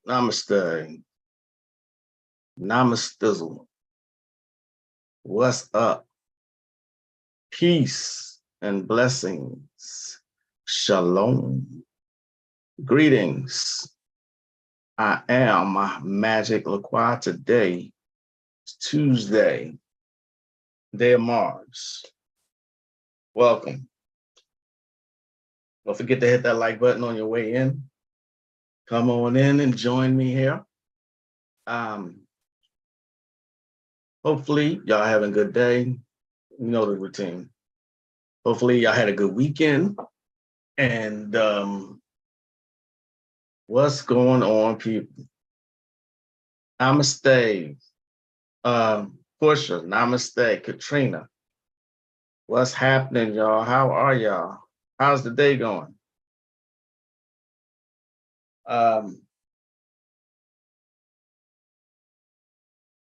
Namaste. Namastizzle. What's up? Peace and blessings. Shalom. Greetings. I am Magick La Croix. Today is Tuesday, day of Mars. Welcome. Don't forget to hit that like button on your way in. Come on in and join me here. Hopefully y'all having a good day. You know the routine. Hopefully y'all had a good weekend. And what's going on, people? Namaste. Portia, namaste. Katrina. What's happening, y'all? How are y'all? How's the day going?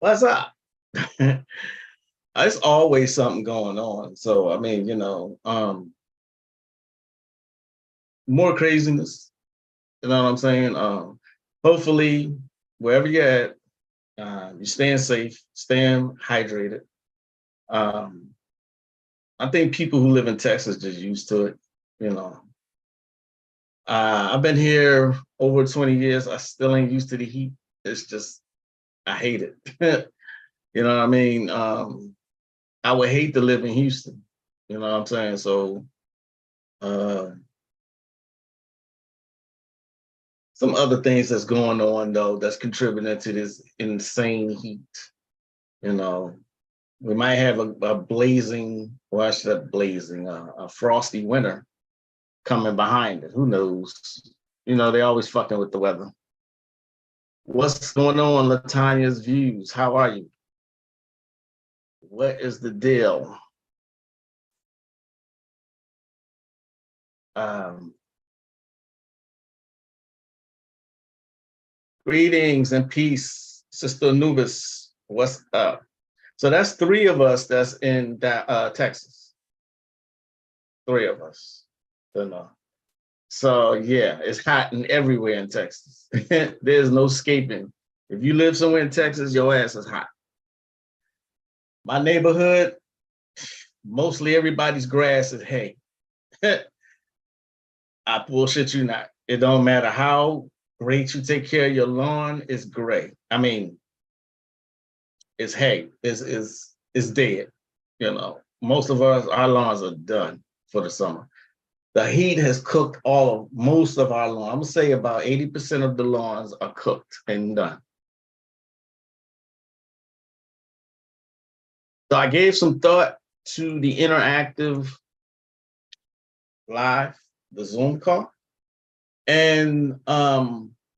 What's up? There's always something going on. So, I mean, more craziness. You know what I'm saying? Hopefully, wherever you're at, you're staying safe, staying hydrated. I think people who live in Texas just used to it, you know. I've been here over 20 years. I still ain't used to the heat. It's just, I hate it. You know what I mean? I would hate to live in Houston. You know what I'm saying? So, some other things that's going on, though, that's contributing to this insane heat. You know, we might have a blazing, well, I should have blazing, a frosty winter coming behind it. Who knows? You know, they always fucking with the weather. What's going on, Latanya's Views? How are you? What is the deal? Greetings and peace, Sister Anubis. What's up? So that's three of us that's in that Texas. Three of us. You know. So yeah, it's hot and everywhere in Texas. There's no escaping. If you live somewhere in Texas, your ass is hot. My neighborhood, mostly everybody's grass is hay. I bullshit you not. It don't matter how great you take care of your lawn, it's gray. I mean, it's hay. It's dead. You know, most of our lawns are done for the summer. The heat has cooked most of our lawns. I'm gonna say about 80% of the lawns are cooked and done. So I gave some thought to the interactive live, the Zoom call, and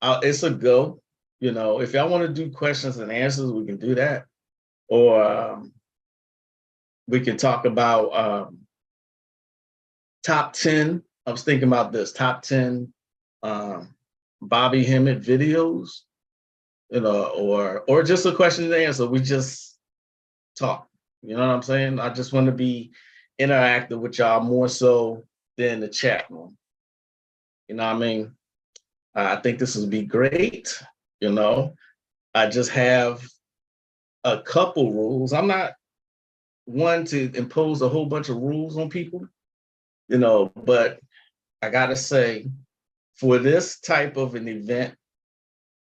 it's a go. You know, if y'all want to do questions and answers, we can do that, or we can talk about top 10. I was thinking about this top 10 Bobby Hemmett videos, you know, or just a question and answer. We just talk. You know what I'm saying? I just want to be interactive with y'all more so than the chat room. You know what I mean? I think this would be great. You know, I just have a couple rules. I'm not one to impose a whole bunch of rules on people, you know, but I gotta say, for this type of an event,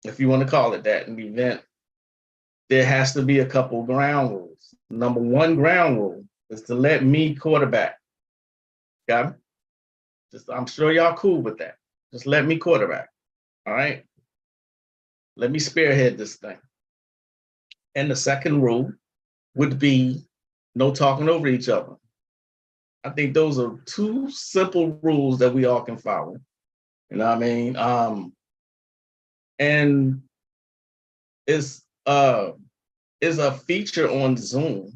if you want to call it that, an event, there has to be a couple ground rules. Number one ground rule is to let me quarterback. Got it? I'm sure y'all cool with that. Just let me quarterback. All right. Let me spearhead this thing. And the second rule would be no talking over each other. I think those are two simple rules that we all can follow. You know what I mean? And it's a feature on Zoom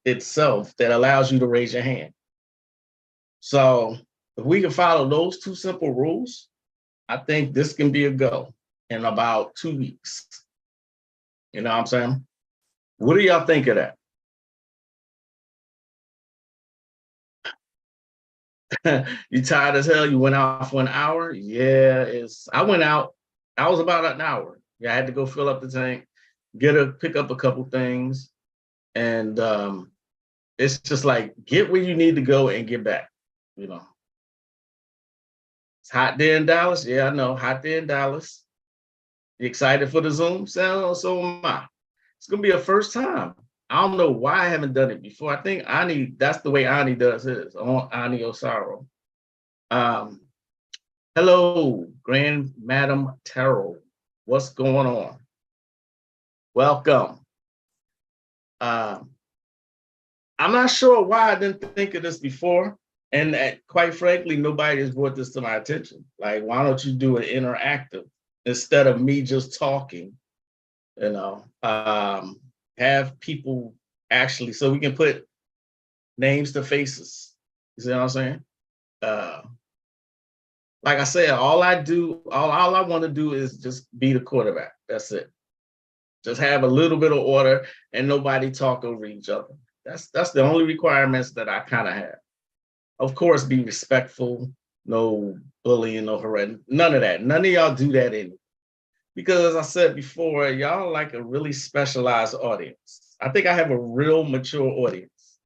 itself that allows you to raise your hand. So if we can follow those two simple rules, I think this can be a go in about 2 weeks. You know what I'm saying? What do y'all think of that? You tired as hell? You went out for an hour? Yeah, I went out. I was about an hour. Yeah, I had to go fill up the tank, pick up a couple things, and it's just like get where you need to go and get back. You know, it's hot there in Dallas. Yeah, I know, hot there in Dallas. You excited for the Zoom? So am I. It's gonna be a first time. I don't know why I haven't done it before. I think Ani, that's the way Ani does his on Ani Osaro. Um, hello, Grand Madam Tarot. What's going on? Welcome. Um, I'm not sure why I didn't think of this before. And quite frankly, nobody has brought this to my attention. Like, why don't you do an interactive instead of me just talking? You know, have people actually, so we can put names to faces. You see what I'm saying? Uh, like I said, all I want to do is just be the quarterback. That's it. Just have a little bit of order and nobody talk over each other. That's the only requirements that I kind of have. Of course, be respectful, no bullying, no harassment, none of that. None of y'all do that anymore. Because as I said before, y'all like a really specialized audience. I think I have a real mature audience,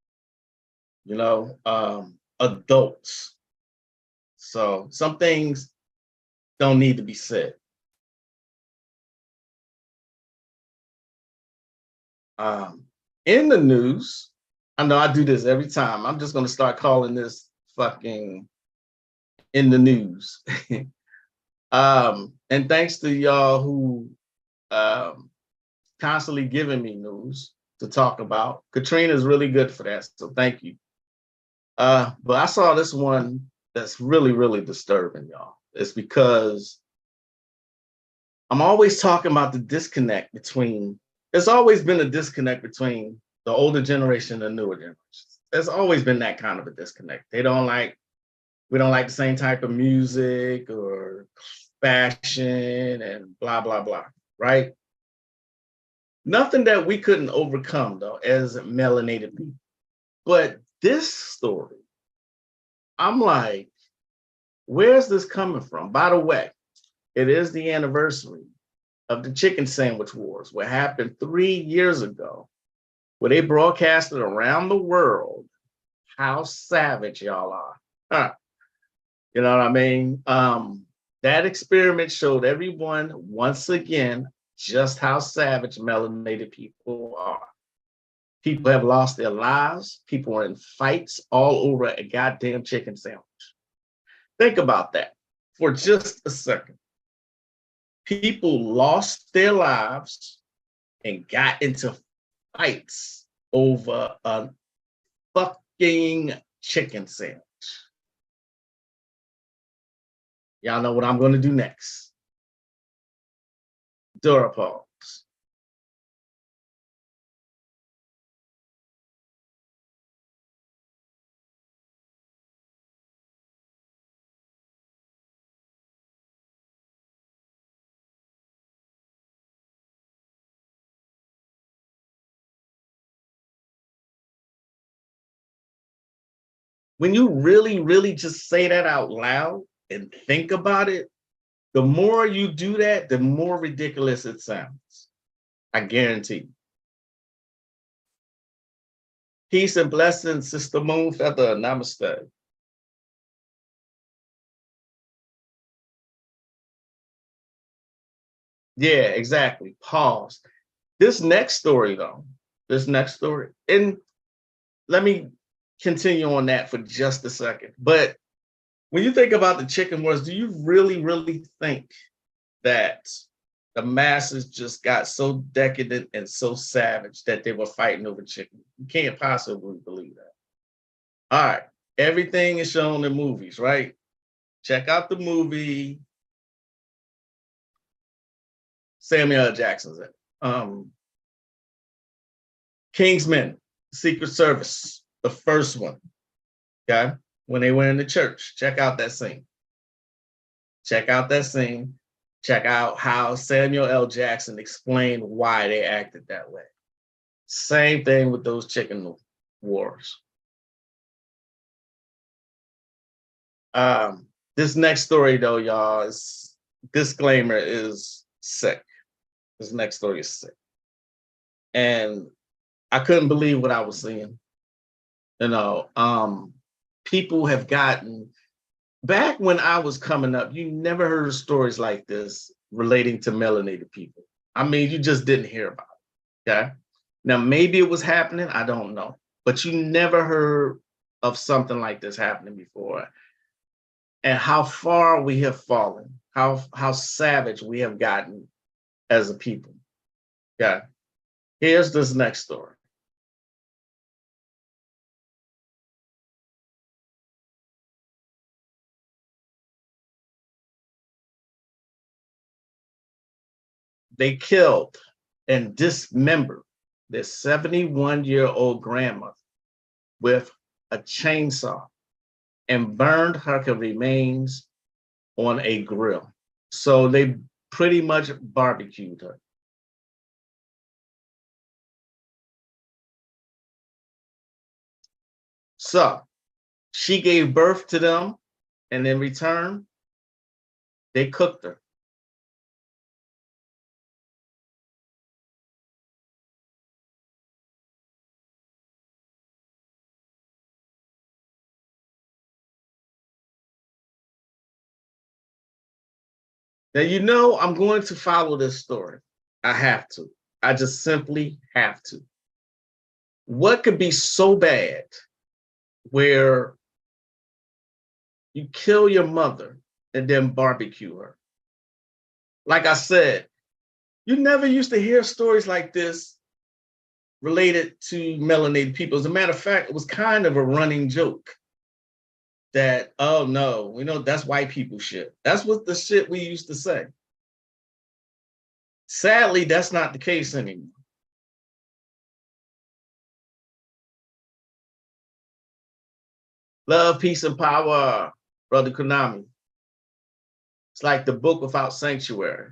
you know, adults. So some things don't need to be said. In the news, I know I do this every time. I'm just going to start calling this fucking in the news. And thanks to y'all who constantly giving me news to talk about. Katrina is really good for that, so thank you. But I saw this one that's really, really disturbing, y'all. It's because I'm always talking about the disconnect between, there's always been a disconnect between the older generation and the newer generations. There's always been that kind of a disconnect. We don't like the same type of music or fashion and blah, blah, blah, right? Nothing that we couldn't overcome, though, as melanated people. But this story, I'm like, where's this coming from? By the way, it is the anniversary of the chicken sandwich wars, what happened 3 years ago, where they broadcasted around the world how savage y'all are. Huh. You know what I mean? That experiment showed everyone once again just how savage melanated people are. People have lost their lives. People are in fights all over a goddamn chicken sandwich. Think about that for just a second. People lost their lives and got into fights over a fucking chicken sandwich. Y'all know what I'm going to do next. Durapause. When you really, really just say that out loud and think about it, the more you do that, the more ridiculous it sounds. I guarantee you. Peace and blessings, Sister Moonfeather. Namaste. Yeah, exactly. Pause. This next story, though, and let me continue on that for just a second. But when you think about the chicken wars, do you really, really think that the masses just got so decadent and so savage that they were fighting over chicken? You can't possibly believe that. All right. Everything is shown in movies, right? Check out the movie Samuel L. Jackson's in. Kingsman, Secret Service, the first one. Okay. When they went in the church, check out that scene. Check out that scene. Check out how Samuel L. Jackson explained why they acted that way. Same thing with those chicken wars. This next story, though, y'all, disclaimer is sick. This next story is sick. And I couldn't believe what I was seeing. You know, people have gotten back when I was coming up, you never heard of stories like this relating to melanated people. I mean, you just didn't hear about it. Okay. Now, maybe it was happening. I don't know. But you never heard of something like this happening before. And how far we have fallen, how savage we have gotten as a people. Okay. Here's this next story. They killed and dismembered their 71-year-old grandmother with a chainsaw and burned her remains on a grill. So they pretty much barbecued her. So she gave birth to them, and in return, they cooked her. Now, you know, I'm going to follow this story. I have to. I just simply have to. What could be so bad where you kill your mother and then barbecue her? Like I said, you never used to hear stories like this related to melanated people. As a matter of fact, it was kind of a running joke that, oh no, we know that's white people shit. That's what the shit we used to say. Sadly, that's not the case anymore. Love, peace, and power, Brother Konami. It's like the book without sanctuary.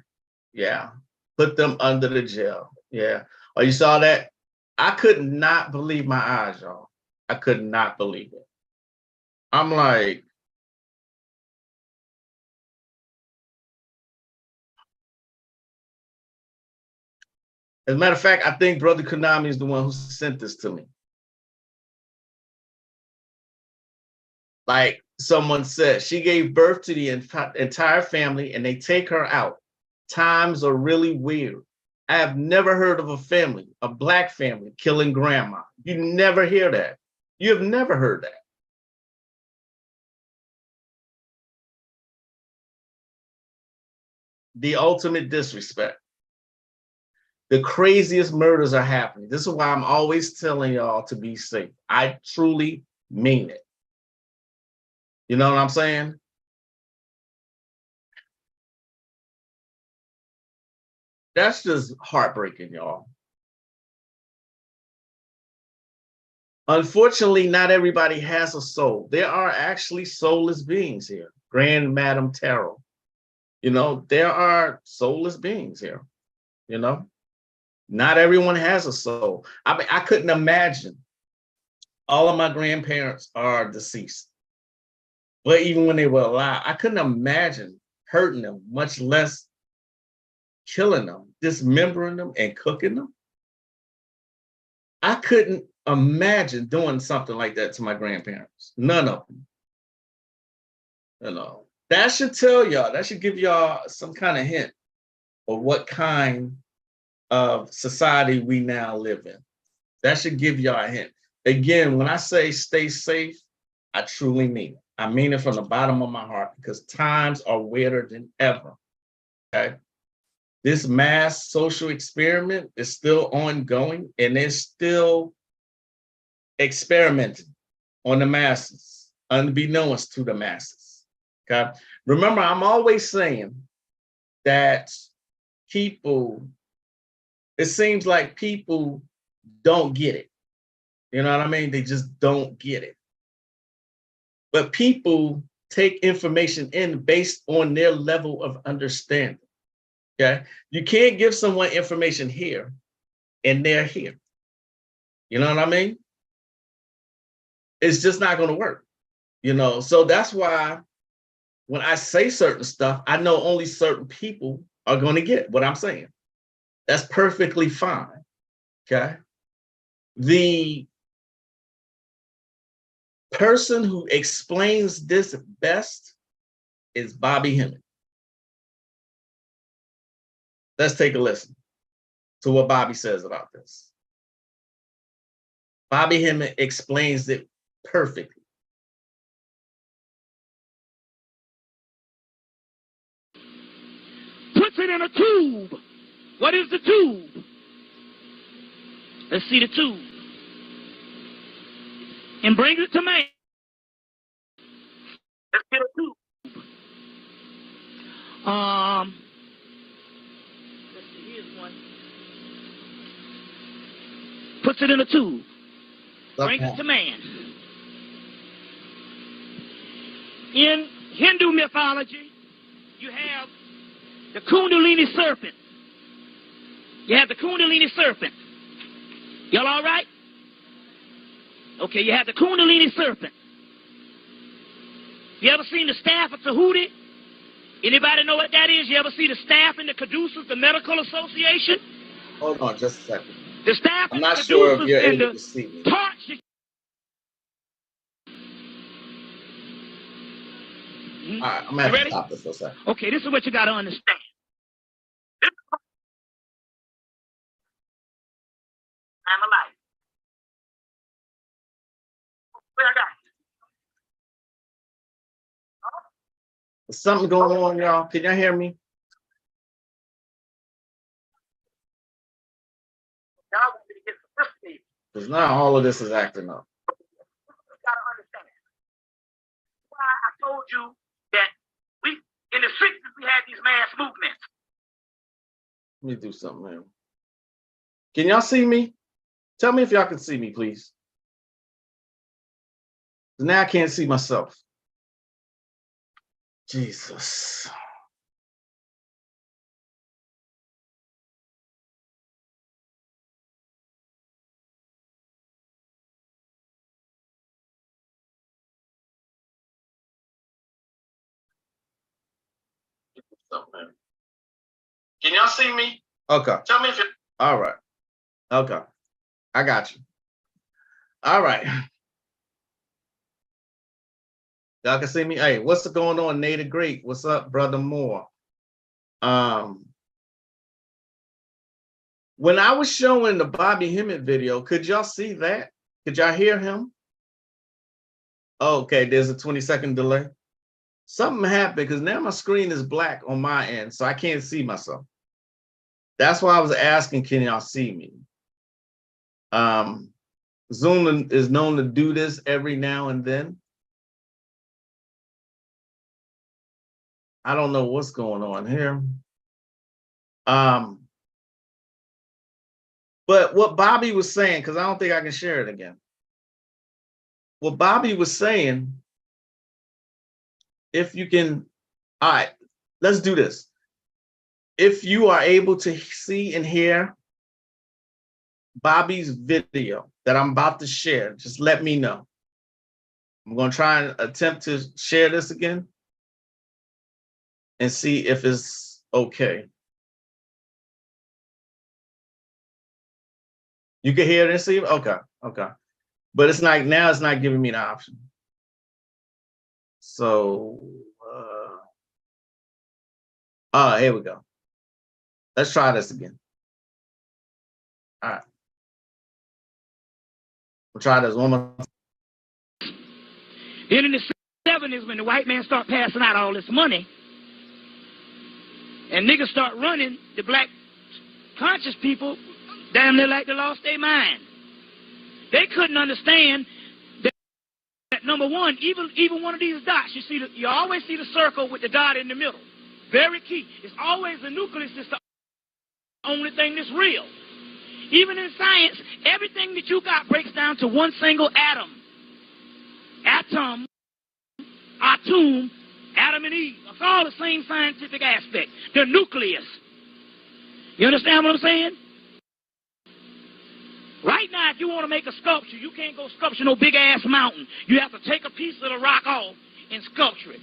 Yeah. Put them under the jail. Yeah. Oh, you saw that? I could not believe my eyes, y'all. I could not believe it. I'm like, as a matter of fact, I think Brother Konami is the one who sent this to me. Like someone said, she gave birth to the entire family and they take her out. Times are really weird. I have never heard of a family, a black family, killing grandma. You never hear that. You have never heard that. The ultimate disrespect. The craziest murders are happening. This is why I'm always telling y'all to be safe. I truly mean it. You know what I'm saying? That's just heartbreaking, y'all. Unfortunately, not everybody has a soul. There are actually soulless beings here. Grand Madam Tarot. You know, there are soulless beings here. You know, not everyone has a soul. I mean, I couldn't imagine. All of my grandparents are deceased. But even when they were alive, I couldn't imagine hurting them, much less killing them, dismembering them, and cooking them. I couldn't imagine doing something like that to my grandparents. None of them. You know, that should tell y'all, that should give y'all some kind of hint of what kind of society we now live in. That should give y'all a hint. Again, when I say stay safe, I truly mean it. I mean it from the bottom of my heart because times are weirder than ever. Okay. This mass social experiment is still ongoing and it's still experimenting on the masses, unbeknownst to the masses. Okay. Remember, I'm always saying that people, it seems like people don't get it. You know what I mean? They just don't get it. But people take information in based on their level of understanding. Okay. You can't give someone information here and they're here. You know what I mean? It's just not going to work. You know, so that's why when I say certain stuff, I know only certain people are going to get what I'm saying. That's perfectly fine. Okay. The person who explains this best is Bobby Hemmett. Let's take a listen to what Bobby says about this. Bobby Hemmett explains it perfectly. Puts it in a tube. What is the tube? Let's see the tube. And brings it to man. Let's get a tube. Let's see, here's one. Puts it in a tube. Brings it to man. In Hindu mythology, you have the Kundalini serpent. You have the Kundalini serpent. Y'all all right? Okay, you have the Kundalini serpent. You ever seen the staff of Tahuti? Anybody know what that is? You ever see the staff in the Caduceus, the Medical Association? Hold on just a second. The staff I'm not sure if you're able to see me. Torch. All right, I'm going to have to stop this for a second. Okay, this is what you got to understand. I'm alive. Where I got? There's something going on, y'all. Can y'all hear me? Y'all want me to get sophisticated. Because now all of this is acting up. You got to understand. Why I told you that we, in the 60s, we had these mass movements. Let me do something, man. Can y'all see me? Tell me if y'all can see me, please. Now I can't see myself. Jesus. Can y'all see me? Okay. Tell me if you. All right. Okay. I got you. All right. Y'all can see me. Hey, what's going on, Native Great? What's up, Brother Moore? When I was showing the Bobby Hemmett video, could y'all see that? Could y'all hear him? Okay, there's a 20-second delay. Something happened because now my screen is black on my end, so I can't see myself. That's why I was asking, can y'all see me? Zoom is known to do this every now and then. I don't know what's going on here. But what Bobby was saying, because I don't think I can share it again. What Bobby was saying, if you can, all right, let's do this. If you are able to see and hear Bobby's video that I'm about to share, just let me know. I'm going to try and attempt to share this again and see if it's okay. You can hear it and see it? Okay, okay. But it's not, now it's not giving me the option. So, here we go. Let's try this again. All right. We'll try this one more time. Then in the 70s, when the white man start passing out all this money, and niggas start running, the black conscious people damn near like they lost their mind. They couldn't understand that number one, even one of these dots, you always see the circle with the dot in the middle. Very key. It's always the nucleus that's the only thing that's real. Even in science, everything that you got breaks down to one single atom. Atom, atom, Adam and Eve. It's all the same scientific aspect. The nucleus. You understand what I'm saying? Right now, if you want to make a sculpture, you can't go sculpture no big-ass mountain. You have to take a piece of the rock off and sculpture it.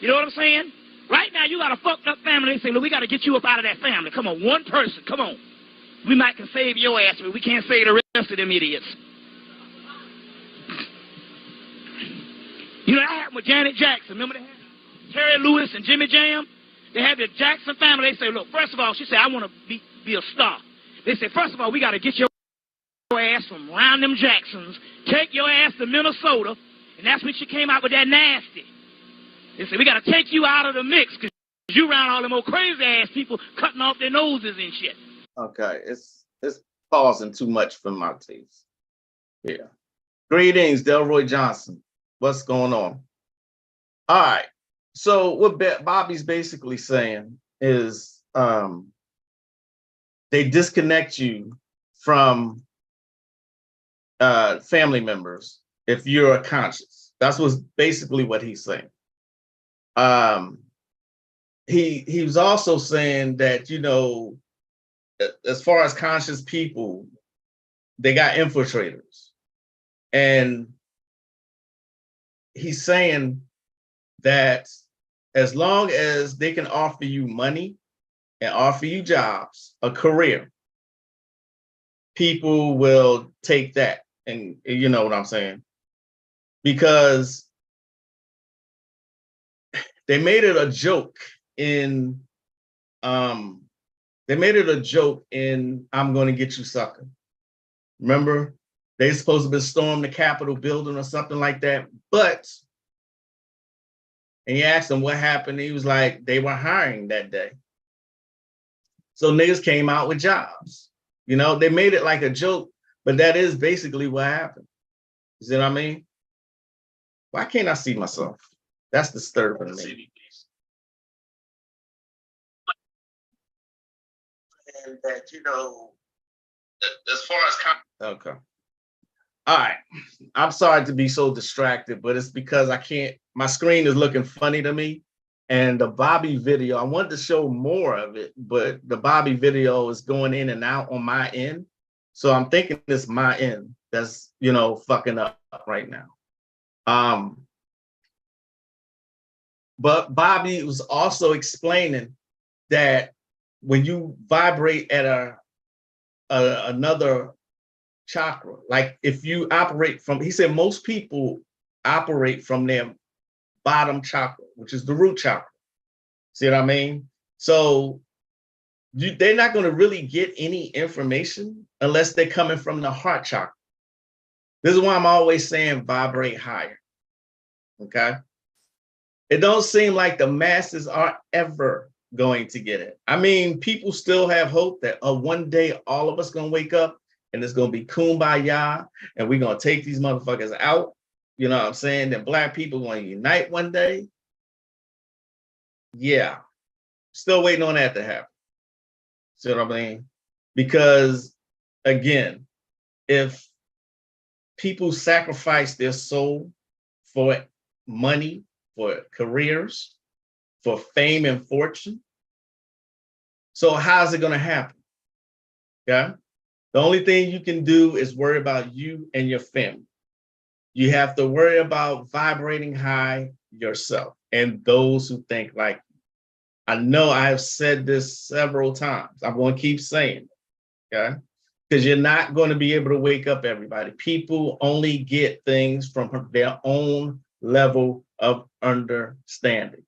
You know what I'm saying? Right now, you got a fucked up family. They say, look, we got to get you up out of that family. Come on, one person, come on. We might can save your ass, but we can't save the rest of them idiots. You know, that happened with Janet Jackson. Remember they had Terry Lewis and Jimmy Jam? They had the Jackson family. They say, look, first of all, she said, I want to be a star. They said, first of all, we got to get your ass from around them Jacksons, take your ass to Minnesota, and that's when she came out with that nasty. They said, we got to take you out of the mix because you around all them old crazy ass people cutting off their noses and shit. Okay, it's pausing too much for my taste. Yeah. Greetings, Delroy Johnson. What's going on? All right. So what Bobby's basically saying is they disconnect you from family members if you're conscious. That's what's basically what he's saying. He was also saying that, you know, as far as conscious people, they got infiltrators. And he's saying that as long as they can offer you money and offer you jobs, a career, people will take that. And you know what I'm saying? Because they made it a joke in I'm Gonna Get You Sucker. Remember? They supposed to be storming the Capitol building or something like that. And he asked him what happened. He was like, they were hiring that day. So niggas came out with jobs. You know, they made it like a joke, but that is basically what happened. You see what I mean? Why can't I see myself? That's disturbing to me. And that, you know, as far as okay. All right. I'm sorry to be so distracted, but it's because I can't, my screen is looking funny to me. And the Bobby video, I wanted to show more of it, but the Bobby video is going in and out on my end. So I'm thinking it's my end that's, you know, fucking up right now. But Bobby was also explaining that when you vibrate at another chakra, like if you operate from, he said most people operate from their bottom chakra, which is the root chakra. See what I mean? So they're not going to really get any information unless they're coming from the heart chakra. This is why I'm always saying vibrate higher. Okay. It don't seem like the masses are ever going to get it. I mean, people still have hope that one day all of us gonna wake up and it's gonna be kumbaya and we're gonna take these motherfuckers out. You know what I'm saying? That black people gonna unite one day. Yeah, still waiting on that to happen. See what I mean? Because again, if people sacrifice their soul for money, for careers, for fame and fortune, so how's it going to happen? Okay. The only thing you can do is worry about you and your family. You have to worry about vibrating high yourself and those who think like you. I know I have said this several times. I'm going to keep saying it, okay? Because you're not going to be able to wake up everybody. People only get things from their own level of understanding.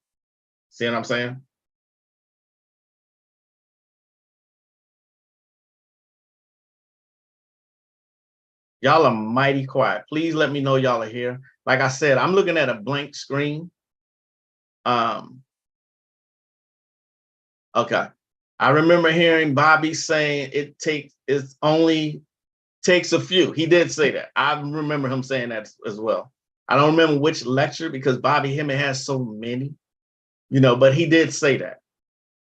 See what I'm saying? Y'all are mighty quiet. Please let me know y'all are here. Like I said, I'm looking at a blank screen. Okay. I remember hearing Bobby saying it only takes a few. He did say that. I remember him saying that as well. I don't remember which lecture because Bobby Hemmett has so many, you know, but he did say that,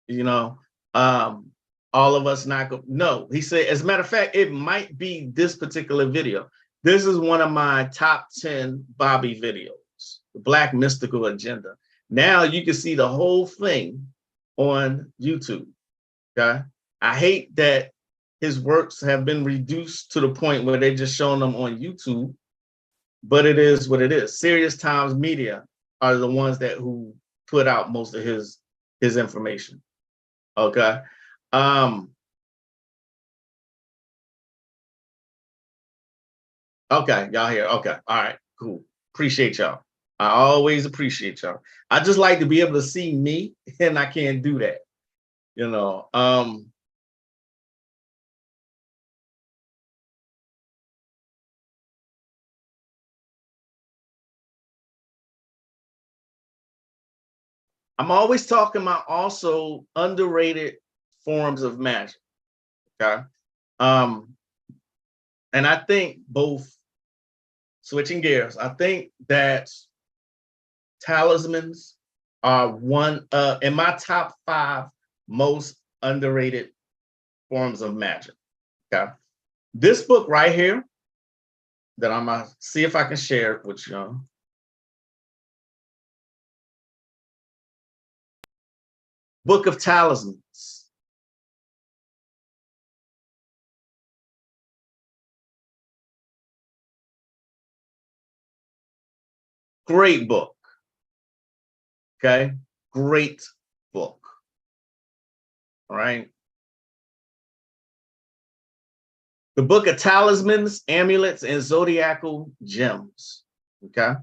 you know, all of us not go. No, he said, as a matter of fact, it might be this particular video. This is one of my top 10 Bobby videos, the Black Mystical Agenda. Now you can see the whole thing on YouTube. Okay. I hate that his works have been reduced to the point where they're just showing them on YouTube, but it is what it is. Serious Times Media are the ones who put out most of his his information. Okay. Okay, y'all here. Okay. All right, cool. Appreciate y'all. I always appreciate y'all. I just like to be able to see me, and I can't do that. You know. I'm always talking about also underrated forms of magic. Okay. Um, and I think both switching gears, I think that talismans are one in my top 5 most underrated forms of magic. Okay. This book right here that I'm gonna see if I can share it with you. Book of Talismans. Great book. Okay. Great book. All right. The Book of Talismans, Amulets, and Zodiacal Gems. Okay.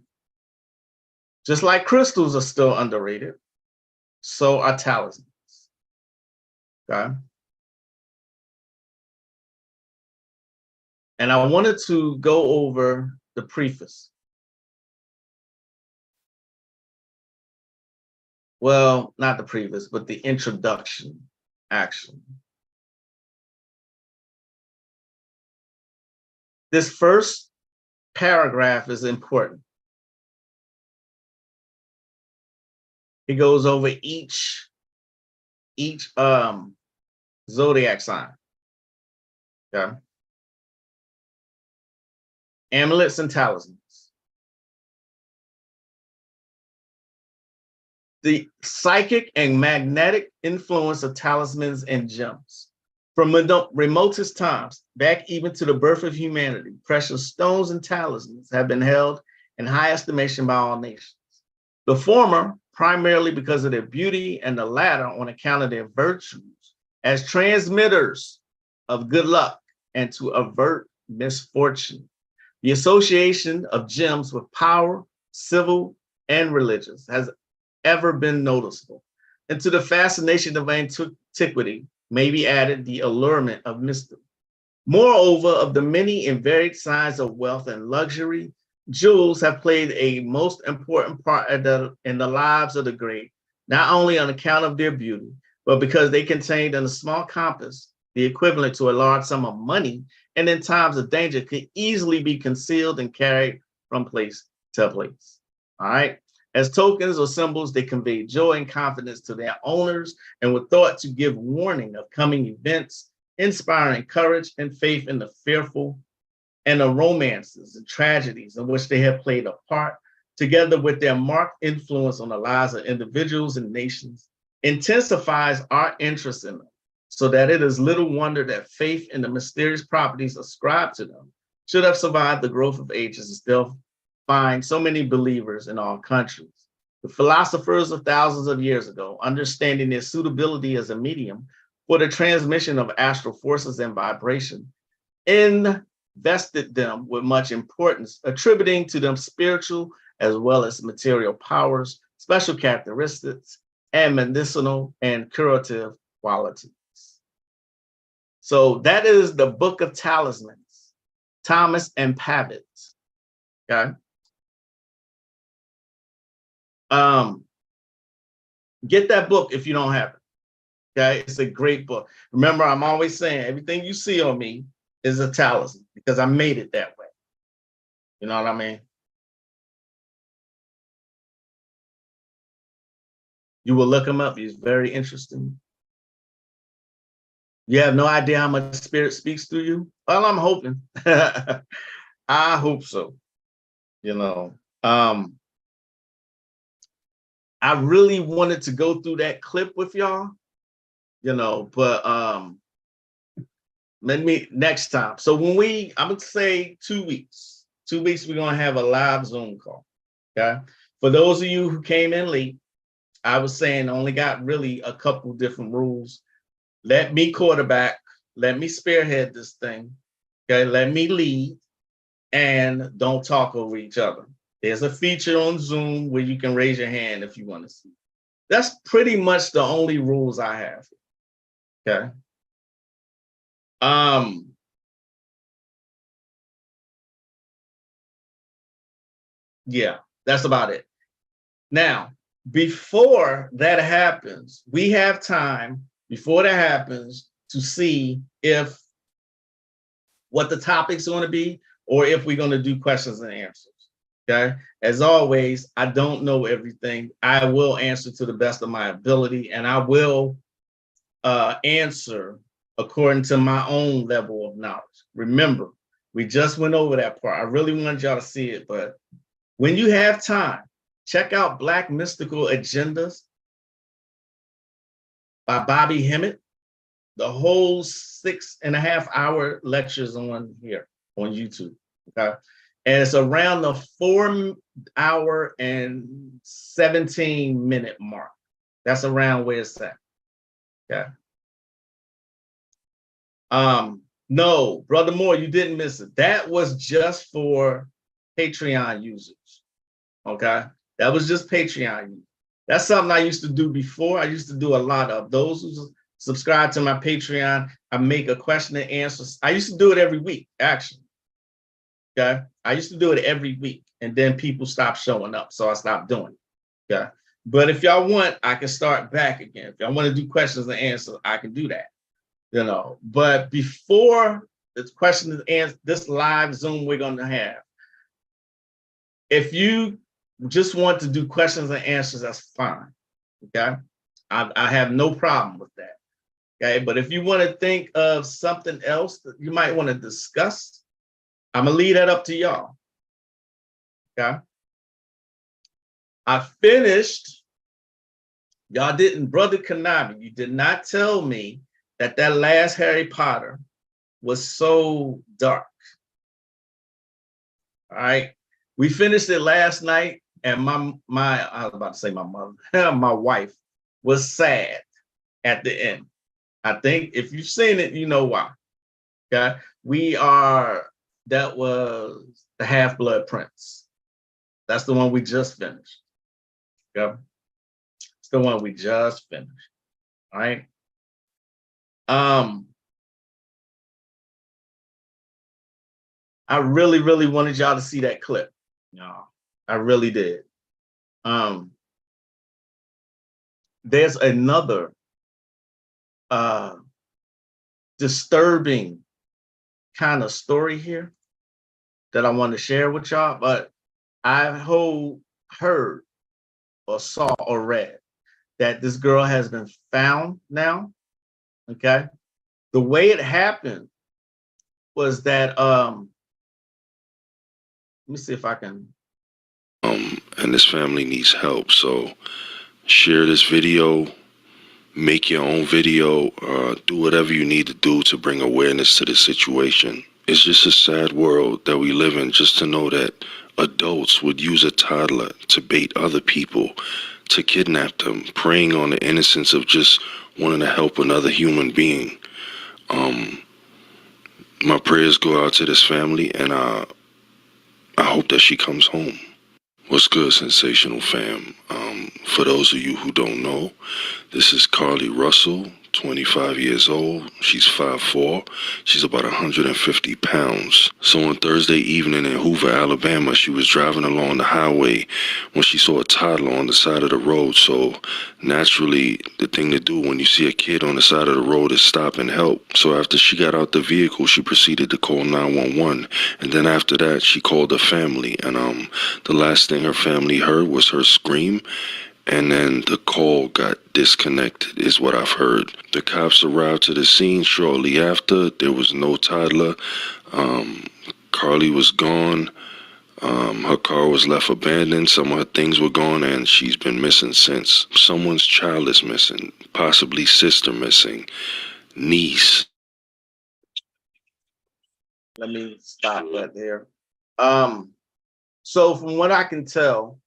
Just like crystals are still underrated, so are talismans. Okay. And I wanted to go over the preface. Well, not the preface, but the introduction, actually. This first paragraph is important. It goes over each zodiac sign. Okay. Amulets and talismans. The psychic and magnetic influence of talismans and gems. From remotest times, back even to the birth of humanity, precious stones and talismans have been held in high estimation by all nations. The former, primarily because of their beauty, and the latter on account of their virtues as transmitters of good luck and to avert misfortune. The association of gems with power, civil, and religious has ever been noticeable. And to the fascination of antiquity may be added the allurement of mystery. Moreover, of the many and varied signs of wealth and luxury, jewels have played a most important part in the lives of the great, not only on account of their beauty, but because they contained in a small compass the equivalent to a large sum of money, and in times of danger could easily be concealed and carried from place to place. All right. As tokens or symbols, they convey joy and confidence to their owners and were thought to give warning of coming events, inspiring courage and faith in the fearful, and the romances and tragedies in which they have played a part, together with their marked influence on the lives of individuals and nations, intensifies our interest in them, so that it is little wonder that faith in the mysterious properties ascribed to them should have survived the growth of ages and still find so many believers in all countries. The philosophers of thousands of years ago, understanding their suitability as a medium for the transmission of astral forces and vibration, invested them with much importance, attributing to them spiritual as well as material powers, special characteristics, and medicinal and curative qualities. So that is the Book of Talismans, Thomas and Pavitt. Okay. Get that book if you don't have it. Okay, it's a great book. Remember, I'm always saying everything you see on me is a talisman because I made it that way. You know what I mean? You will look him up. He's very interesting. You have no idea how much spirit speaks through you? Well, I'm hoping. I hope so. You know, I really wanted to go through that clip with y'all, you know, but let me next time. So when I would say 2 weeks, 2 weeks, we're going to have a live Zoom call. Okay. For those of you who came in late, I was saying only got really a couple different rules. Let me quarterback, let me spearhead this thing. Okay, let me lead, and don't talk over each other. There's a feature on Zoom where you can raise your hand if you want to see. That's pretty much the only rules I have. Okay. Yeah, that's about it. Now, before that happens, we have time before that happens to see if what the topic's going to be, or if we're going to do questions and answers. Okay. As always, I don't know everything. I will answer to the best of my ability, and I will answer according to my own level of knowledge. Remember, we just went over that part. I really wanted y'all to see it, but when you have time, check out Black Mystical Agendas by Bobby Hemmett. The whole 6.5-hour lectures on here on YouTube. Okay. And it's around the 4-hour and 17-minute mark. That's around where it's at. Okay. No, Brother Moore, you didn't miss it. That was just for Patreon users. Okay. That was just Patreon users. That's something I used to do before. I used to do a lot of those who subscribe to my Patreon. I make a question and answer. I used to do it every week, actually. Okay. I used to do it every week, and then people stopped showing up. So I stopped doing it. Okay. But if y'all want, I can start back again. If y'all want to do questions and answers, I can do that. You know, but before the question and answer, this live Zoom we're going to have, if you just want to do questions and answers, that's fine. Okay. I have no problem with that. Okay. But if you want to think of something else that you might want to discuss, I'm going to leave that up to y'all. Okay. I finished. Y'all didn't, Brother Kanabi, you did not tell me that last Harry Potter was so dark. All right. We finished it last night, and I was about to say my mother, my wife was sad at the end. I think if you've seen it, you know why. Okay. That was the Half-Blood Prince. That's the one we just finished. Okay. It's the one we just finished. All right. I really, really wanted y'all to see that clip. No, I really did. There's another disturbing kind of story here that I want to share with y'all, but I heard or saw or read that this girl has been found now. Okay. The way it happened was that let me see if I can. And this family needs help, so share this video, make your own video, do whatever you need to do to bring awareness to the situation. It's just a sad world that we live in, just to know that adults would use a toddler to bait other people, to kidnap them, preying on the innocence of just wanting to help another human being. My prayers go out to this family, and I hope that she comes home. What's good, Sensational Fam? For those of you who don't know, this is Carly Russell, 25 years old. She's 5'4". She's about 150 pounds. So on Thursday evening in Hoover, Alabama, she was driving along the highway when she saw a toddler on the side of the road. So naturally, the thing to do when you see a kid on the side of the road is stop and help. So after she got out the vehicle, she proceeded to call 911. And then after that, she called her family. And the last thing her family heard was her scream. And then the call got disconnected, is what I've heard. The cops arrived to the scene shortly after. There was no toddler. Carly was gone. Her car was left abandoned. Some of her things were gone, and she's been missing since. Someone's child is missing, possibly sister missing, niece. Let me stop that there. So from what I can tell,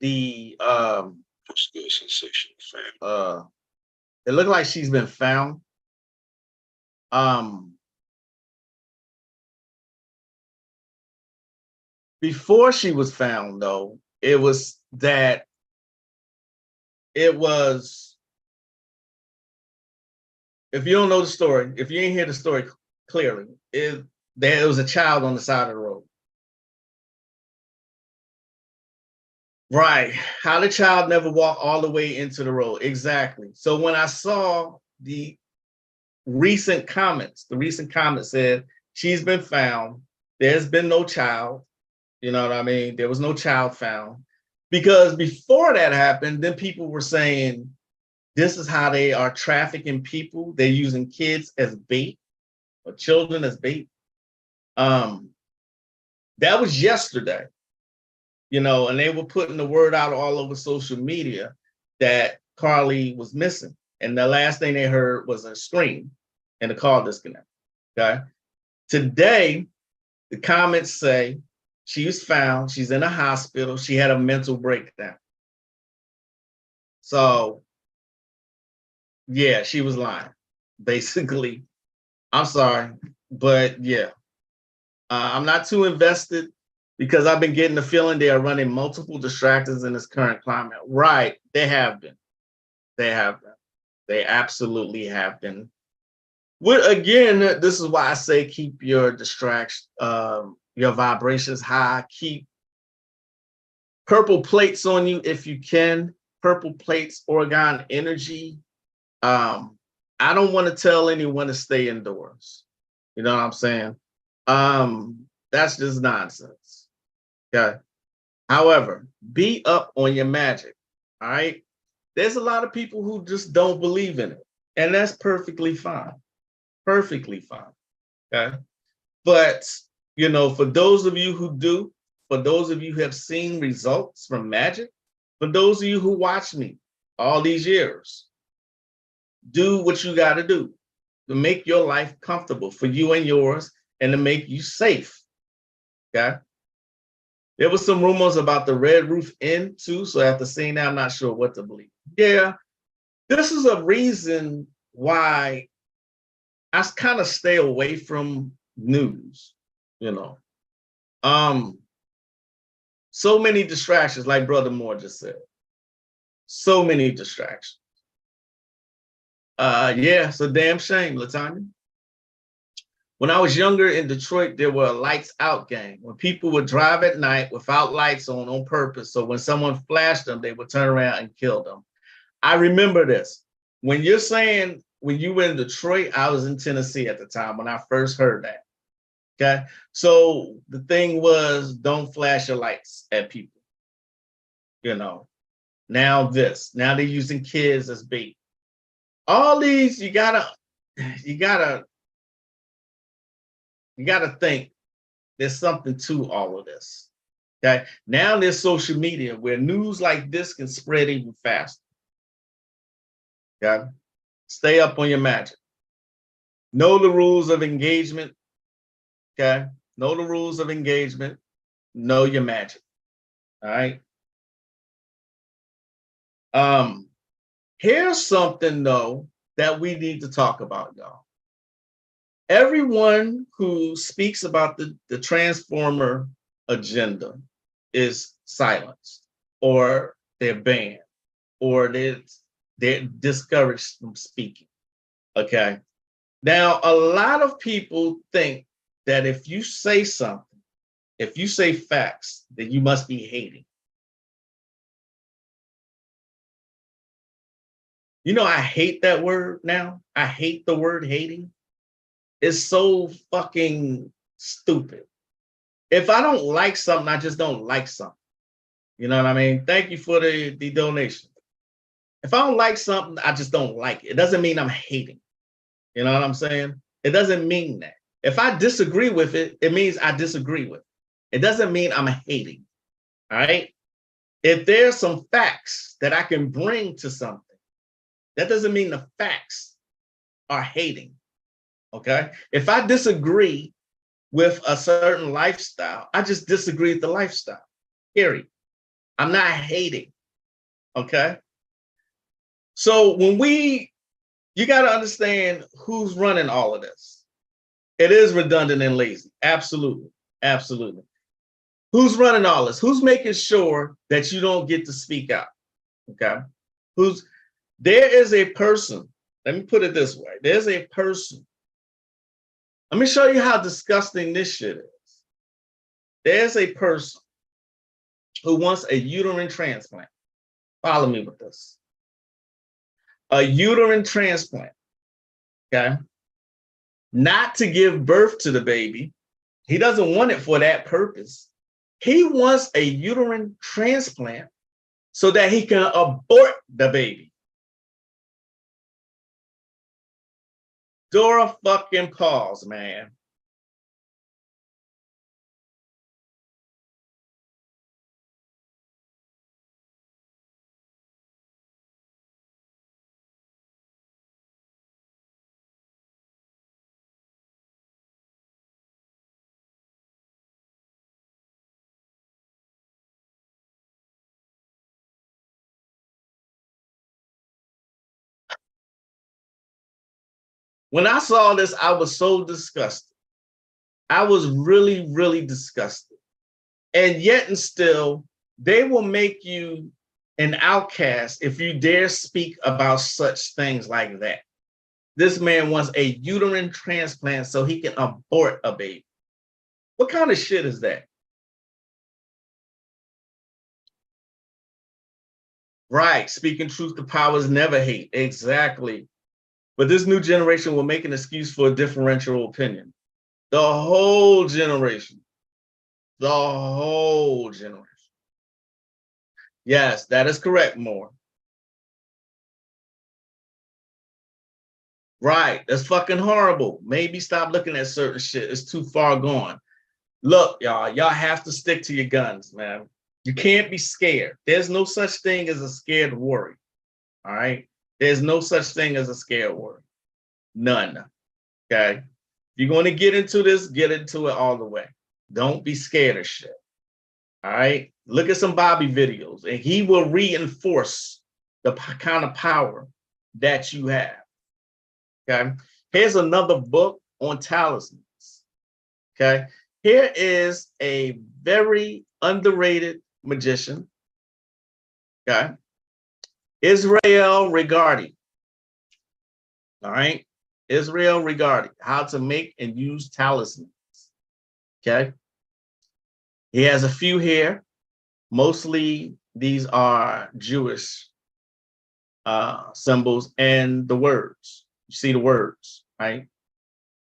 the What's good, sensational fam? it looked like she's been found. Before she was found, though, it was that it was, if you don't know the story, if you ain't hear the story clearly, there was a child on the side of the road. Right. How the child never walked all the way into the road. Exactly. So when I saw the recent comments said she's been found. There's been no child. You know what I mean? There was no child found. Because before that happened, then people were saying this is how they are trafficking people. They're using kids as bait or children as bait. That was yesterday. You know, and they were putting the word out all over social media that Carly was missing. And the last thing they heard was a scream and a call disconnect. Okay. Today, the comments say she was found, she's in a hospital, she had a mental breakdown. So, yeah, she was lying. Basically, I'm sorry, but yeah, I'm not too invested, because I've been getting the feeling they are running multiple distractors in this current climate. Right, they have been. They have been. They absolutely have been. Well, again, this is why I say keep your distraction, your vibrations high. Keep purple plates on you if you can. Purple plates, Oregon energy. I don't want to tell anyone to stay indoors. You know what I'm saying? That's just nonsense. Okay. However, be up on your magic. All right. There's a lot of people who just don't believe in it, and that's perfectly fine. Perfectly fine. Okay. But, you know, for those of you who do, for those of you who have seen results from magic, for those of you who watch me all these years, do what you got to do to make your life comfortable for you and yours, and to make you safe. Okay. There was some rumors about the Red Roof Inn too. So after seeing that, I'm not sure what to believe. Yeah, this is a reason why I kind of stay away from news, you know. So many distractions, like Brother Moore just said. So many distractions. Yeah, it's a damn shame, Latanya. When I was younger in Detroit, there were a lights out gang. When people would drive at night without lights on purpose. So when someone flashed them, they would turn around and kill them. I remember this. When you're saying when you were in Detroit, I was in Tennessee at the time when I first heard that. Okay. So the thing was, don't flash your lights at people. You know, now they're using kids as bait. All these, you gotta think there's something to all of this. Okay. Now there's social media where news like this can spread even faster. Okay. Stay up on your magic. Know the rules of engagement. Okay. Know the rules of engagement. Know your magic. All right. Here's something though that we need to talk about, y'all. Everyone who speaks about the transformer agenda is silenced, or they're banned, or they're discouraged from speaking. Okay. Now, a lot of people think that if you say something, if you say facts, then you must be hating. You know, I hate that word now. I hate the word hating. It's so fucking stupid. If I don't like something, I just don't like something. You know what I mean? Thank you for the donation. If I don't like something, I just don't like it. It doesn't mean I'm hating. You know what I'm saying? It doesn't mean that. If I disagree with it, it means I disagree with it. It doesn't mean I'm hating. All right? If there's some facts that I can bring to something, that doesn't mean the facts are hating. Okay? If I disagree with a certain lifestyle, I just disagree with the lifestyle. Period. I'm not hating. Okay. So you got to understand who's running all of this. It is redundant and lazy. Absolutely. Absolutely. Who's running all this? Who's making sure that you don't get to speak out? Okay. There is a person. Let me put it this way. There's a person. Let me show you how disgusting this shit is. There's a person who wants a uterine transplant. Follow me with this. A uterine transplant. Okay. Not to give birth to the baby. He doesn't want it for that purpose. He wants a uterine transplant so that he can abort the baby. Dora fucking pause, man. When I saw this, I was so disgusted. I was really, really disgusted. And yet and still, they will make you an outcast if you dare speak about such things like that. This man wants a uterine transplant so he can abort a baby. What kind of shit is that? Right. Speaking truth to power is never hate. Exactly. But this new generation will make an excuse for a differential opinion. The whole generation. The whole generation. Yes, that is correct, Moore. Right. That's fucking horrible. Maybe stop looking at certain shit. It's too far gone. Look, y'all have to stick to your guns, man. You can't be scared. There's no such thing as a scared warrior. All right. There's no such thing as a scared warrior. None. Okay. If you're going to get into this, get into it all the way. Don't be scared of shit. All right. Look at some Bobby videos and he will reinforce the kind of power that you have. Okay. Here's another book on talismans. Okay. Here is a very underrated magician. Okay. Israel Regardi. All right. Israel Regardi. How to make and use talismans. Okay. He has a few here. Mostly these are Jewish symbols and the words. You see the words, right?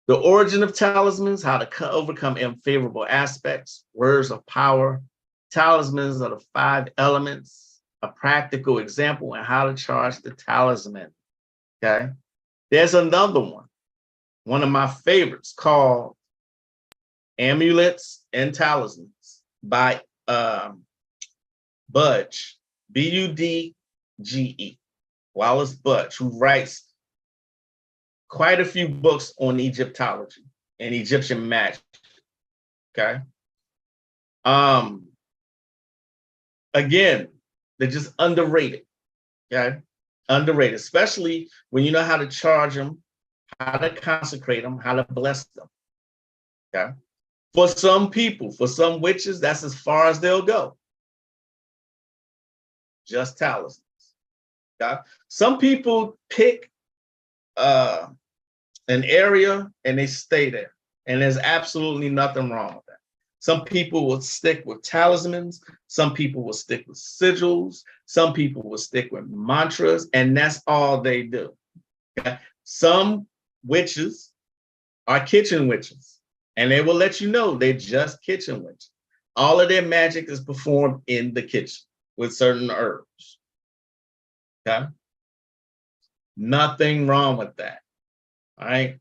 The origin of talismans, how to overcome unfavorable aspects, words of power. Talismans are the 5 elements, a practical example, and how to charge the talisman. Okay. There's another one of my favorites called Amulets and Talismans by Budge, Budge, Wallace Budge, who writes quite a few books on Egyptology and Egyptian magic. Okay. Again, they're just underrated. Okay. Underrated, especially when you know how to charge them, how to consecrate them, how to bless them. Okay. For some people, for some witches, that's as far as they'll go. Just talismans. Okay? Some people pick an area and they stay there. And there's absolutely nothing wrong with that. Some people will stick with talismans. Some people will stick with sigils. Some people will stick with mantras, and that's all they do. Okay? Some witches are kitchen witches, and they will let you know they're just kitchen witches. All of their magic is performed in the kitchen with certain herbs. Okay? Nothing wrong with that. All right.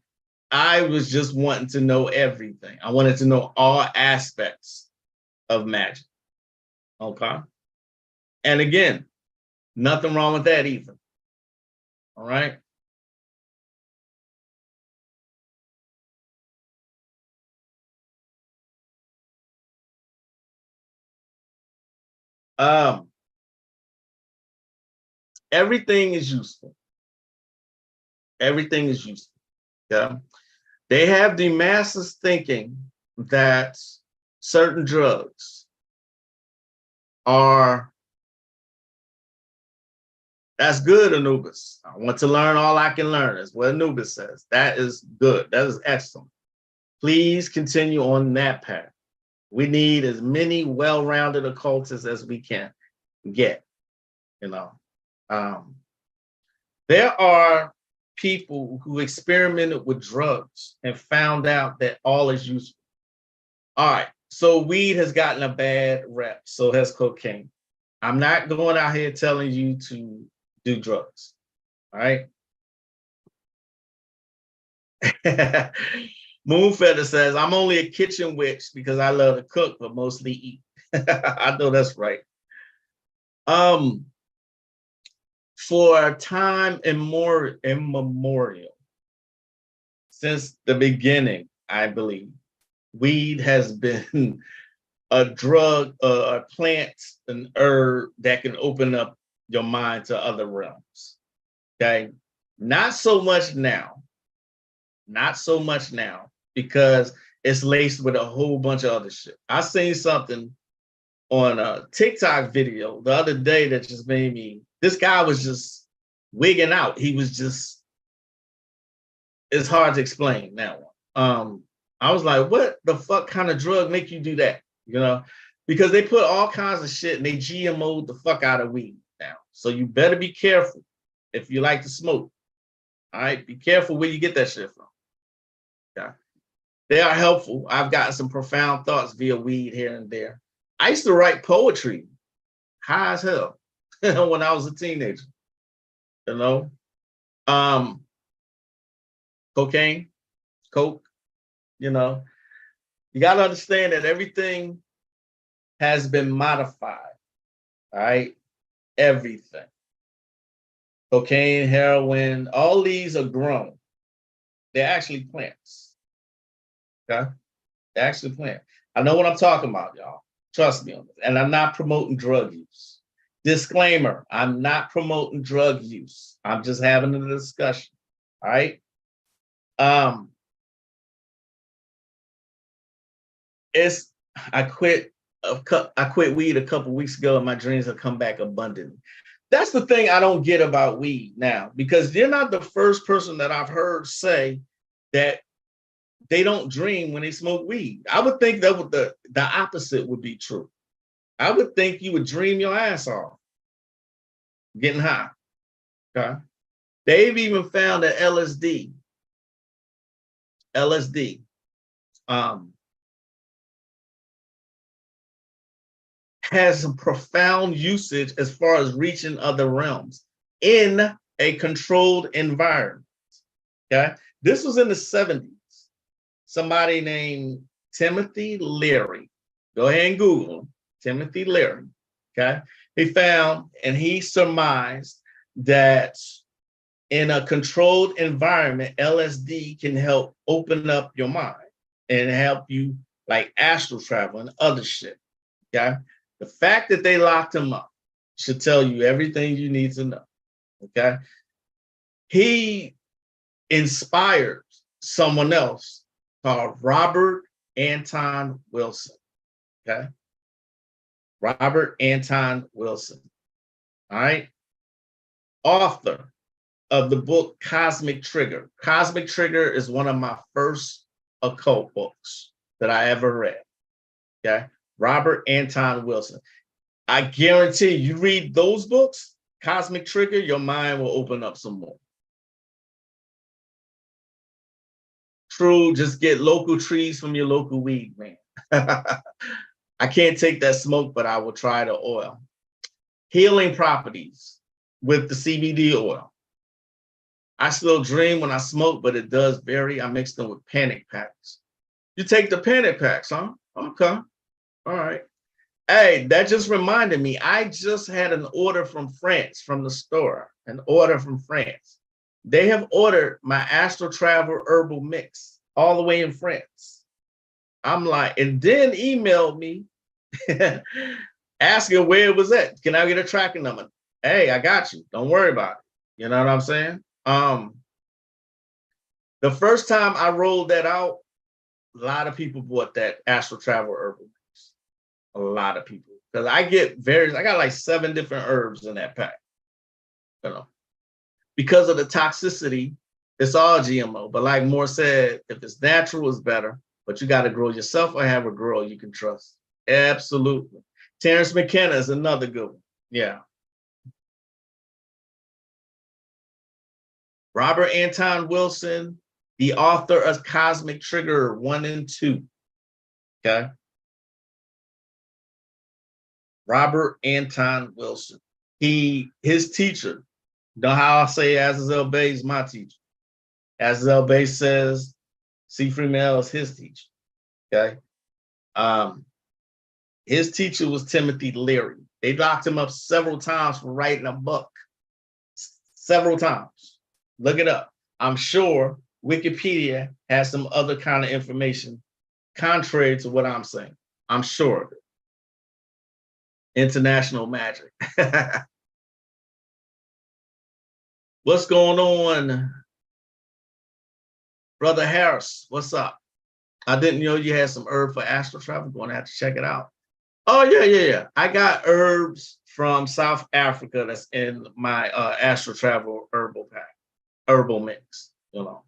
I was just wanting to know everything. I wanted to know all aspects of magic. Okay. And again, nothing wrong with that either. All right. Um, everything is useful. Everything is useful. Yeah. They have the masses thinking that certain drugs are that's good, Anubis. I want to learn all I can learn, is what Anubis says. That is good. That is excellent. Please continue on that path. We need as many well-rounded occultists as we can get. You know, there are people who experimented with drugs and found out that all is useful. All right, so weed has gotten a bad rep, so has cocaine. I'm not going out here telling you to do drugs. All right. Moonfeather says, I'm only a kitchen witch because I love to cook, but mostly eat. I know that's right. For time immemorial, since the beginning, I believe, weed has been a drug, a plant, an herb that can open up your mind to other realms. Okay. Not so much now. Not so much now, because it's laced with a whole bunch of other shit. I seen something on a TikTok video the other day that just made me, this guy was just wigging out. He was just, it's hard to explain that one. I was like, what the fuck kind of drug make you do that? You know, because they put all kinds of shit and they GMO'd the fuck out of weed now. So you better be careful if you like to smoke. All right, be careful where you get that shit from. Yeah. They are helpful. I've gotten some profound thoughts via weed here and there. I used to write poetry high as hell when I was a teenager. You know, cocaine, coke, you know, you got to understand that everything has been modified. All right. Everything. Cocaine, heroin, all these are grown. They're actually plants. Okay. They're actually plants. I know what I'm talking about, y'all. Trust me on this. And I'm not promoting drug use. Disclaimer, I'm not promoting drug use. I'm just having a discussion. All right. I quit weed a couple weeks ago and my dreams have come back abundantly. That's the thing I don't get about weed now, because you're not the first person that I've heard say that they don't dream when they smoke weed. I would think that the opposite would be true. I would think you would dream your ass off getting high. Okay. They've even found that LSD has some profound usage as far as reaching other realms in a controlled environment. Okay. This was in the 70s. Somebody named Timothy Leary. Go ahead and Google him. Timothy Leary. Okay. He found and he surmised that in a controlled environment, LSD can help open up your mind and help you like astral travel and other shit. Okay. The fact that they locked him up should tell you everything you need to know. Okay. He inspired someone else called Robert Anton Wilson. Okay. Robert Anton Wilson. All right. Author of the book Cosmic Trigger. Cosmic Trigger is one of my first occult books that I ever read. Okay. Robert Anton Wilson. I guarantee you read those books, Cosmic Trigger, your mind will open up some more. True, just get local trees from your local weed man. I can't take that smoke, but I will try the oil. Healing properties with the CBD oil. I still dream when I smoke, but it does vary. I mix them with panic packs. You take the panic packs, huh? Okay. All right. Hey, that just reminded me. I just had an order from France, from the store, an order from France. They have ordered my Astral Travel Herbal Mix all the way in France. I'm like, and then emailed me asking where it was at. Can I get a tracking number? Hey, I got you. Don't worry about it. You know what I'm saying? The first time I rolled that out, a lot of people bought that Astral Travel Herbal Mix. A lot of people. Because I got like 7 different herbs in that pack. You know, because of the toxicity, it's all GMO. But like Moore said, if it's natural, it's better. But you got to grow yourself or have a grower you can trust. Absolutely. Terrence McKenna is another good one. Yeah. Robert Anton Wilson, the author of Cosmic Trigger 1 and 2. Okay. Robert Anton Wilson. His teacher, know how I say Azazel Bay is my teacher. Azazel Bay says C. Freeman is his teacher. Okay. His teacher was Timothy Leary. They locked him up several times for writing a book. Several times. Look it up. I'm sure Wikipedia has some other kind of information contrary to what I'm saying. I'm sure of it. International magic. What's going on, Brother Harris? What's up? I didn't know you had some herb for astral travel. Going to have to check it out. Oh, yeah. I got herbs from South Africa that's in my astral travel herbal pack, herbal mix, you know.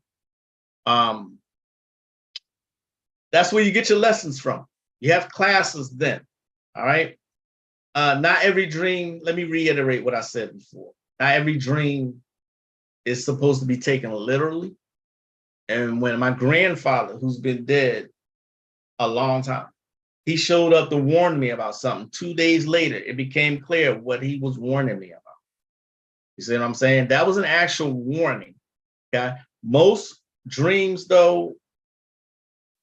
That's where you get your lessons from. You have classes then, all right? Not every dream, let me reiterate what I said before. Not every dream is supposed to be taken literally. And when my grandfather, who's been dead a long time, he showed up to warn me about something. 2 days later, it became clear what he was warning me about. You see what I'm saying? That was an actual warning. Okay. Most dreams, though,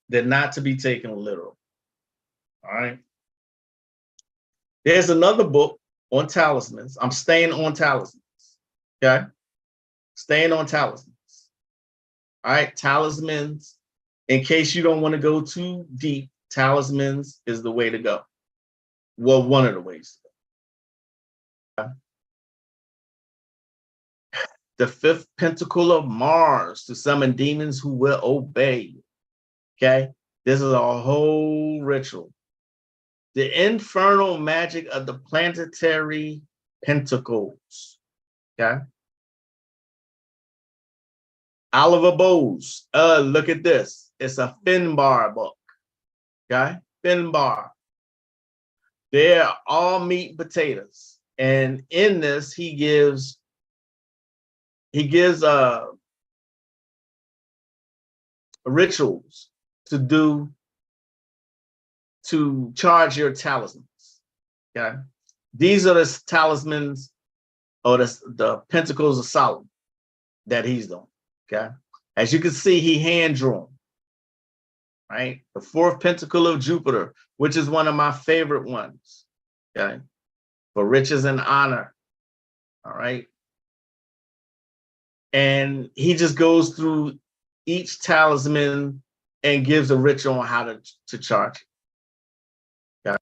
they're not to be taken literal. All right. There's another book on talismans. I'm staying on talismans. Okay. Staying on talismans. All right. Talismans, in case you don't want to go too deep, talismans is the way to go. Well, one of the ways to go. Okay. The 5th pentacle of Mars to summon demons who will obey. Okay. This is a whole ritual. The infernal magic of the planetary pentacles. Okay. Oliver Bowes. Look at this. It's a Finbar book. Okay. Finbar. They're all meat and potatoes. And in this, he gives rituals to do to charge your talismans. Okay. These are the talismans or the pentacles of Solomon that he's doing. Okay. As you can see, he hand drawn. Right. The 4th pentacle of Jupiter, which is one of my favorite ones. Okay. For riches and honor. All right. And he just goes through each talisman and gives a ritual on how to charge it. Okay.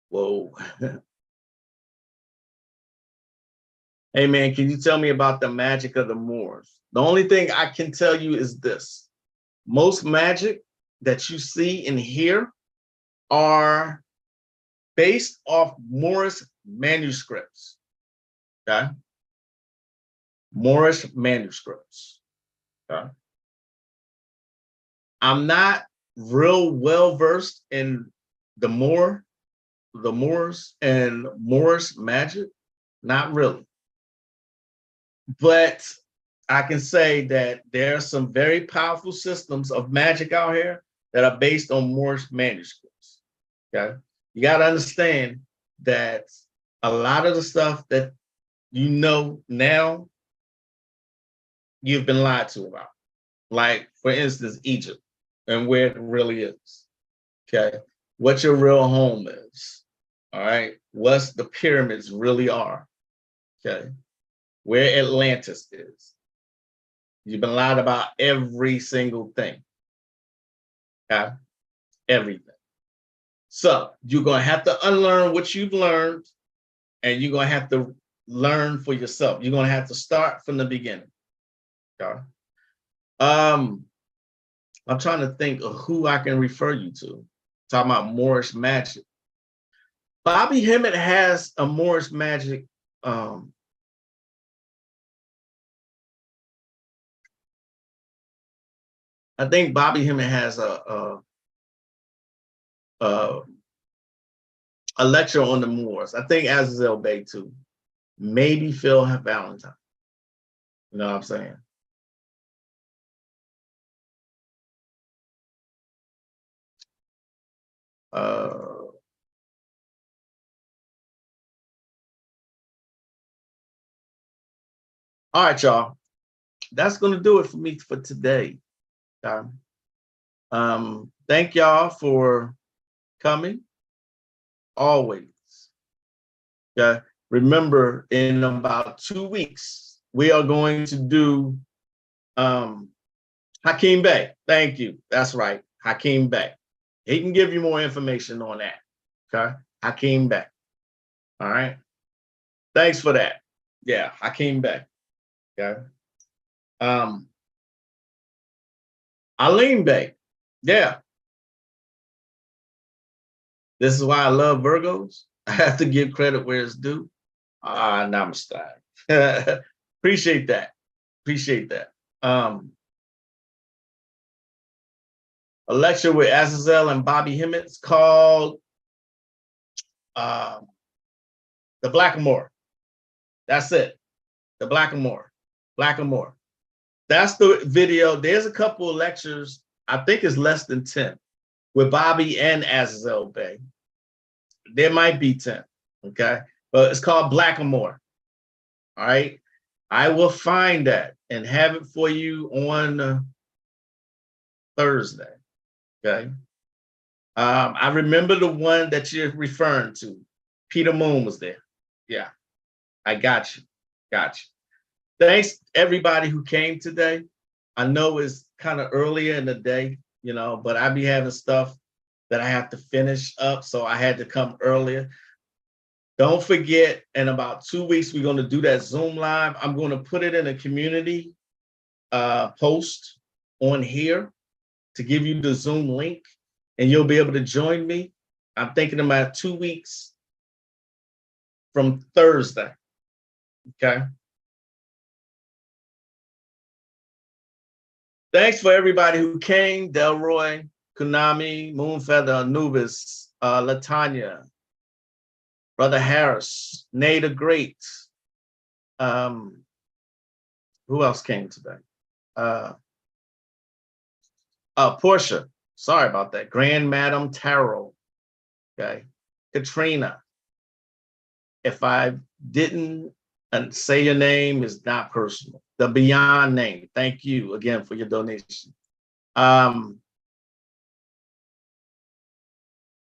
Whoa. Hey, man, can you tell me about the magic of the Moors? The only thing I can tell you is this. Most magic that you see and hear are based off Moorish manuscripts. Okay? Moorish manuscripts. Okay? I'm not real well versed in the Moors and Moorish magic. Not really. But I can say that there are some very powerful systems of magic out here that are based on Moorish manuscripts. Okay. You got to understand that a lot of the stuff that you know now, you've been lied to about. Like, for instance, Egypt and where it really is. Okay. What your real home is. All right. What the pyramids really are. Okay. Where Atlantis is. You've been lied about every single thing. Okay? Everything. So you're going to have to unlearn what you've learned, and you're going to have to learn for yourself. You're going to have to start from the beginning. Okay. I'm trying to think of who I can refer you to. Talking about Moorish magic. Bobby Hemmett has a Moorish magic. I think Bobby Hemmett has a lecture on the Moors. I think Azazel Bey too. Maybe Phil Valentine. You know what I'm saying? All right, y'all. That's gonna do it for me for today. Thank y'all for coming. Always. Okay. Remember, in about 2 weeks, we are going to do Hakeem Bey. Thank you. That's right. Hakeem Bey. He can give you more information on that. Okay. Hakeem Bey. All right. Thanks for that. Yeah, Hakeem Bey. Okay. Alim Bey. Yeah. This is why I love Virgos. I have to give credit where it's due. Namaste. Appreciate that. Appreciate that. A lecture with Azazel and Bobby Hemmett. It's called The Blackamoor. That's it. The Blackamoor. Blackamoor. That's the video. There's a couple of lectures. I think it's less than 10 with Bobby and Azazel Bey. There might be 10. Okay. But it's called Blackamoor. All right. I will find that and have it for you on Thursday. Okay. I remember the one that you're referring to. Peter Moon was there. Yeah. I got you. Got you. Thanks everybody who came today. I know it's kind of earlier in the day, you know, but I be having stuff that I have to finish up. So I had to come earlier. Don't forget, in about 2 weeks, we're going to do that Zoom live. I'm going to put it in a community post on here to give you the Zoom link, and you'll be able to join me. I'm thinking about 2 weeks from Thursday. Okay. Thanks for everybody who came. Delroy, Konami, Moonfeather, Anubis, Latanya, Brother Harris, Nada Great. Who else came today? Portia. Sorry about that. Grand Madam Tarot. Okay. Katrina. If I didn't say your name, it's not personal. The Beyond name. Thank you again for your donation.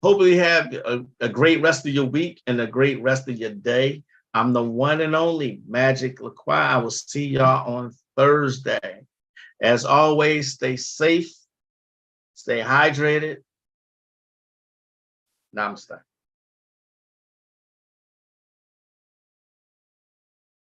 Hopefully you have a great rest of your week and a great rest of your day. I'm the one and only Magick La Croix. I will see y'all on Thursday. As always, stay safe, stay hydrated. Namaste.